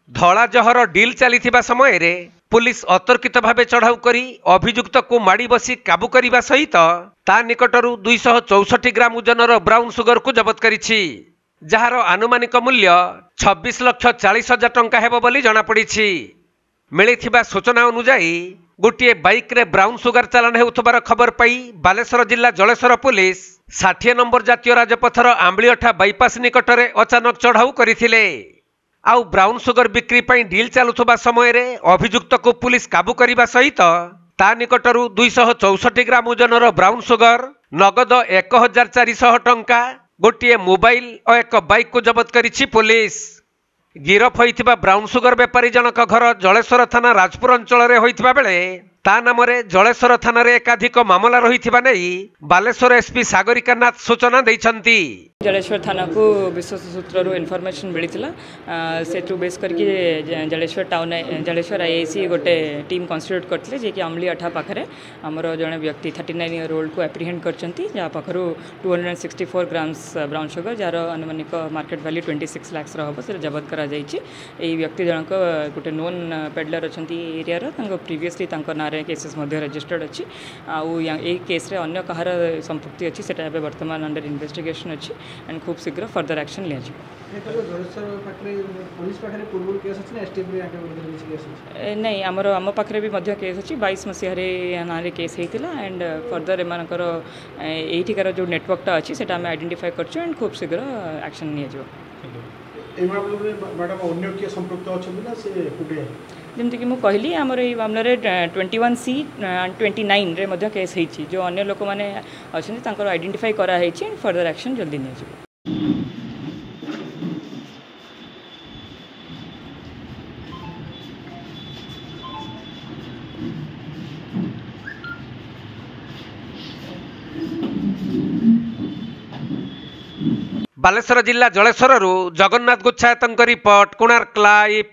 धला जहर डिल चली समय रे पुलिस अतर्कित भावे चढ़ाऊ करी अभियुक्त को माड़ी बसी काबू करने सहित ता निकटरू 264 ग्राम ओजनर ब्राउन सुगर को जबत करिछि, जार आनुमानिक मूल्य 26,40,000 टंका हेबो बोली जଣା पड़िछि। मिलिथिबा सूचना अनुसार गोटे बाइक रे ब्राउन सुगर चालान हेउथबार खबर पाई बालेश्वर जिला जलेश्वर पुलिस 60 नंबर जातीय राजपथर आंबलीअठा बाईपास निकटरे अचानक चढ़ाऊ करथिले। आउ ब्राउन सुगर बिक्री पाई डील चलुथबा समय रे अभियुक्त को पुलिस काबू करने सहित ता निकटरू 264 ग्राम ओजनर ब्राउन सुगर, नगद 1,400 टंका, गोटे मोबाइल और एक बाइक को जबत करिछि पुलिस। गिरफ होइथिबा ब्राउन सुगर बेपारी जनक घर जलेश्वर थाना राजपुर अंचल रे होइथिबा बेले ता नामरे जलेश्वर थाना रे एकाधिक मामला रहिथिबा नै बालेश्वर एसपी सागरिका नाथ सूचना दैछंती। जलेश्वर थाना को विश्वस्त सूत्रु इनफॉरमेशन मिलता से बेस करके जलेश्वर टाउन जलेश्वर आईआईसी गोटे टीम कन्स्टिट्यूट करते जे कि अमली अठा पाखे आमर जड़े व्यक्ति 39 ईयर ओल्ड को एप्रिहेंड करछंती, जहाँ पाखु 264 ग्राम्स ब्राउन सुगर जार अनुमानिक मार्केट वैल्यू 26 लाख हम से जबत करा यही व्यक्ति जनक गोटे नोन पेडलर अच्छा एरिया प्रीवियसली ना केसेस रजिस्टर्ड अच्छी आउ यही केस रे अन्य कहार संपृक्ति अच्छी से वर्तमान अंडर इन्वेस्टिगेशन अच्छी एंड खूब शीघ्र फर्दर एक्शन लिया। नहीं आमर आम पाखे भी केस अच्छी 22 मसीह ना केस होता एंड फर्दर एमानकर एठिकार जो नेटवर्कटा अच्छी से आइडेंटिफाई कर एंड खूब शीघ्र एक्शन लिया। जमती कि मुझे कहली आमर ये मामलें 21C and 29 रे मध्य केस होती जो अन्य लोक मैंने अच्छा आइडेंटिफाई कराई एंड फर्दर एक्शन जल्दी नहीं। बालेश्वर जिला जलेश्वर जगन्नाथ गुच्छायत रिपोर्ट कोणार्क लाइव।